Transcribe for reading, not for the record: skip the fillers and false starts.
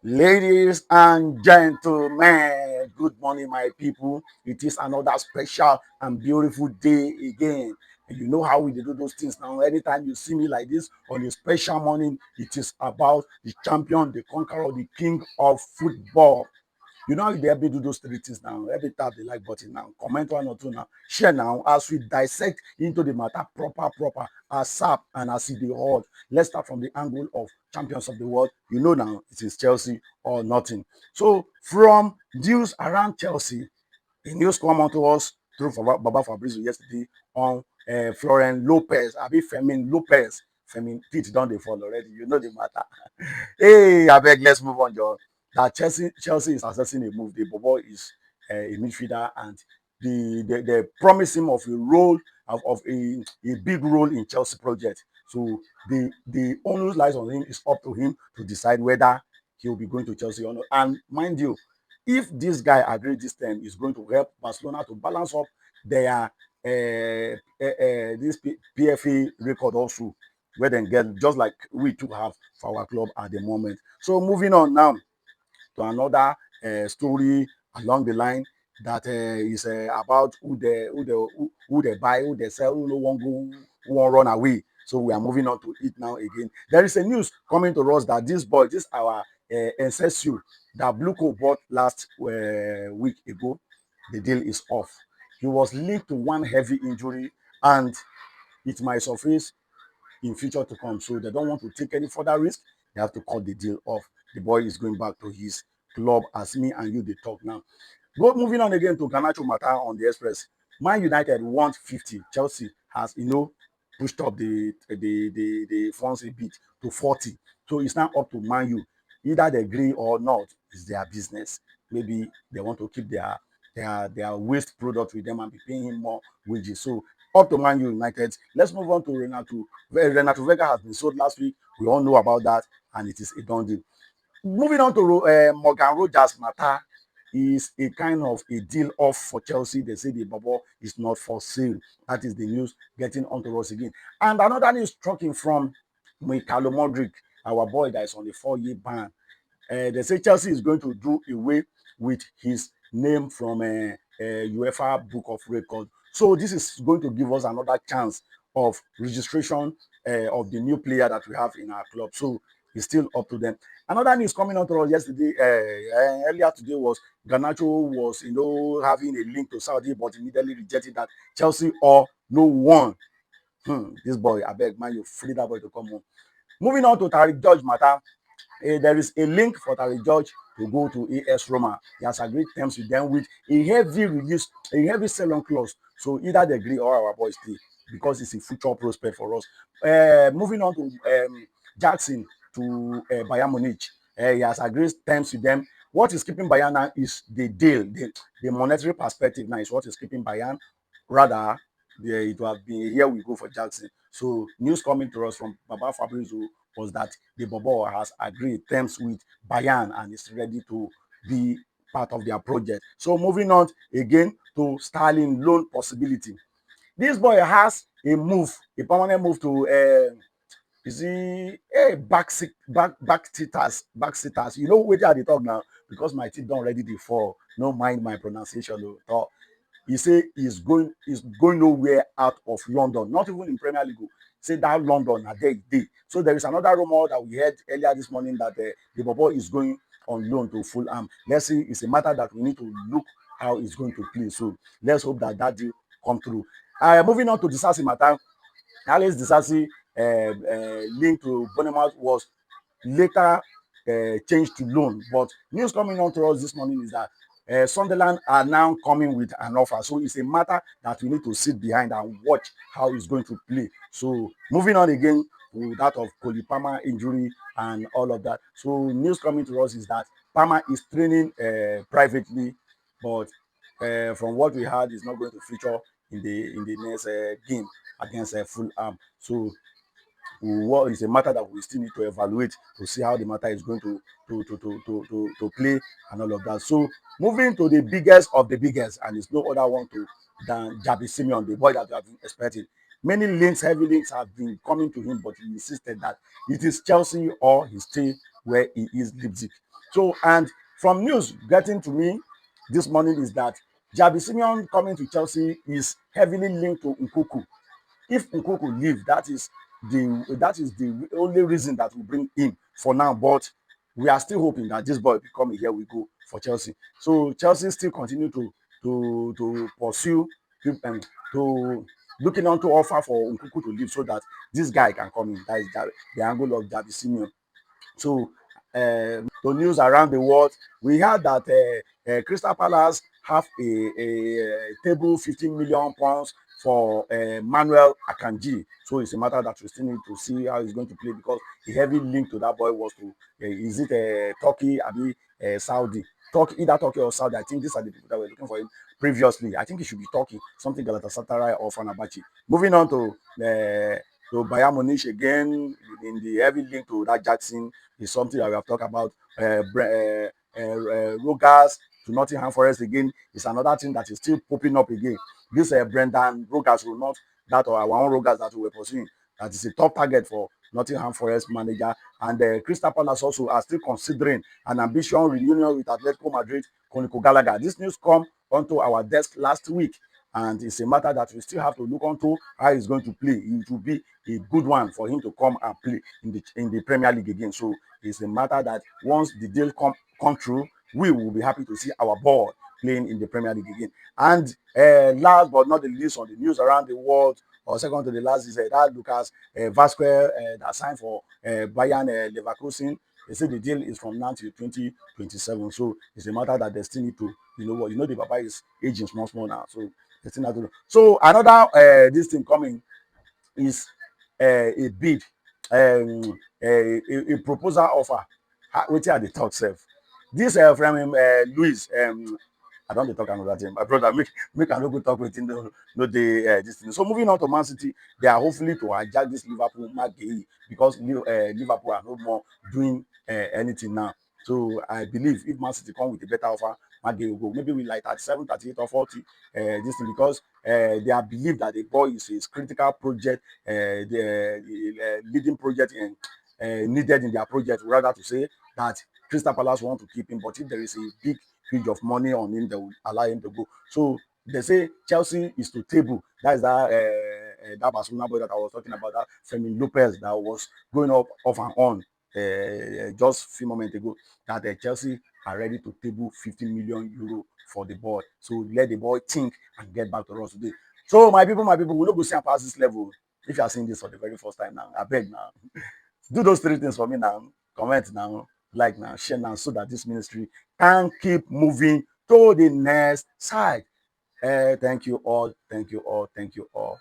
Ladies and gentlemen, good morning, my people. It is another special and beautiful day again. And you know how we do those things now. Anytime you see me like this on a special morning, it is about the champion, the conqueror, the king of football. You know how they help me do those three things now. Every tap the like button now, comment one or two now, share now as we dissect into the matter proper, as sharp and as the hot. Let's start from the angle of champions of the world. You know now it is Chelsea or nothing. So from news around Chelsea, the news come on to us through Baba Fabrizio yesterday on Florent Lopez, Abi Fermin Lopez. Fermin teeth done they fall already. You know the matter. Hey, I beg, let's move on, John. That Chelsea is assessing a move. The Bobo is a midfielder, and they promise him of a role of a big role in Chelsea project. So the onus lies on him. It's up to him to decide whether he'll be going to Chelsea or not. And mind you, if this guy agrees this term, is going to help Barcelona to balance up their this PFA record also, where they get just like we too have for our club at the moment. So moving on now to another story along the line that is about who they buy, who they sell, who no one go, who won't run away. So we are moving on to it now again. There is a news coming to us that this boy, this our SSU that Bluco bought last week ago, the deal is off. He was linked to one heavy injury, and it might surface in future to come. So they don't want to take any further risk. They have to cut the deal off. The boy is going back to his club as me and you they talk now. But moving on again to Garnacho matter on the Express. Man United want 50. Chelsea has, pushed up the funds a bit to 40. So it's now up to Man U. Either they agree or not, it's their business. Maybe they want to keep their waste product with them and be paying him more wages. So up to Man U United. Let's move on to Renato. Renato Vega has been sold last week. We all know about that, and it is a done deal. Moving on to Morgan Rogers matter is a kind of a deal off for Chelsea. They say the bubble is not for sale. That is the news getting onto us again. And another news talking from Mikhailo Modric, our boy that is on the 4-year ban. They say Chelsea is going to do away with his name from UEFA Book of Record. So this is going to give us another chance of registration of the new player that we have in our club. So it's still up to them. Another news coming out to us yesterday, earlier today was Garnacho was, having a link to Saudi, but immediately rejected that Chelsea or no one. This boy, I beg, man, you free that boy to come home. Moving on to Tariq George matter, there is a link for Tariq George to go to AS Roma. He has agreed terms with them with a heavy release, a heavy sell-on clause. So either they agree or our boys stay because it's a future prospect for us. Moving on to Jackson to Bayern Munich. He has agreed terms with them. What is keeping Bayern now is the deal, the monetary perspective now is what is keeping Bayern. Rather, it will have been here we go for Jackson. So news coming to us from Baba Fabrizio was that the Bobo has agreed terms with Bayern and is ready to be part of their project. So moving on again to Sterling loan possibility. This boy has a permanent move to is he back sitters. You know where they talk now because my teeth don't ready the fall. No mind my pronunciation though. He say he's going nowhere out of London, not even in Premier League. Say that London are there day. So there is another rumor that we heard earlier this morning that the Bobo is going on loan to Fulham. Let's see, it's a matter that we need to look how it's going to play. So let's hope that deal come through. Moving on to the Disasi matter, Alex Disasi linked to Bournemouth was later changed to loan. But news coming on to us this morning is that Sunderland are now coming with an offer. So it's a matter that we need to sit behind and watch how it's going to play. So moving on again to that of Cole Palmer injury and all of that. So news coming to us is that Palmer is training privately, but from what we heard, is not going to feature in the next game against Fulham. So what is a matter that we still need to evaluate to see how the matter is going to play and all of that. So moving to the biggest of the biggest, and it's no other one than Jabi Simeon, the boy that we have been expecting. Many links, heavy links have been coming to him, but he insisted that it is Chelsea or he stay where he is Leipzig. So, and from news getting to me this morning is that Javi Simeon coming to Chelsea is heavily linked to Nkunku. If Nkunku leave, that is the only reason that will bring him for now. But we are still hoping that this boy become a here we go for Chelsea. So Chelsea still continue to pursue um, to looking on to offer for Nkunku to leave so that this guy can come in. That is the angle of Javi Simeon. So the news around the world, we heard that Crystal Palace have a table 15 million pounds for Manuel Akanji. So it's a matter that we still need to see how he's going to play because the heavy link to that boy was to is it Turkey, Abi Saudi? Turkey, either Turkey or Saudi. I think these are the people that were looking for him previously. I think it should be Turkey, something Galatasaray or Fenerbahce. Moving on to Bayern Munich again in the heavy link to that Jackson is something that we have talked about. Rogers to Nottingham Forest again is another thing that is still popping up again. This Brendan Rogers will not that or our own Rogers that we were pursuing. That is a top target for Nottingham Forest manager. And Crystal Palace also are still considering an ambition reunion with Atletico Madrid, Koniko Gallagher. This news come onto our desk last week. And it's a matter that we still have to look onto how he's going to play. It will be a good one for him to come and play in the Premier League again. So it's a matter that once the deal come through, we will be happy to see our ball playing in the Premier League again. And last but not the least on the news around the world, or second to the last, is that Lucas Vasquez that signed for Bayern Leverkusen. They say the deal is from now to 2027. So it's a matter that they still need to, the Baba is aging small now. So they still have to. So another this thing coming is a bid, a proposal offer. Wetin I dey talk sef? This from Luis, I don dey talk another thing. My brother, make I no go talk wetin no dey this thing. So moving on to Man City, they are hopefully to hijack this Liverpool Maguire because Liverpool are no more doing anything now. So I believe if Man City come with a better offer, Maguire will go. Maybe we like 37, 38 or 40 this thing because they are believe that the boy is a critical project, the leading project needed in their project, rather to say that Crystal Palace want to keep him, but if there is a big huge of money on him, they will allow him to go. So they say Chelsea is to table. That is that Barcelona boy that I was talking about, that Fermin Lopez that was going up off and on just a few moments ago. That Chelsea are ready to table 15 million euro for the boy. So let the boy think and get back to us today. So my people, we no go see am pass this level. If you are seeing this for the very first time now, I beg now. Do those three things for me now. Comment now, like now, share now, so that this ministry can keep moving to the next side. Thank you all. Thank you all. Thank you all.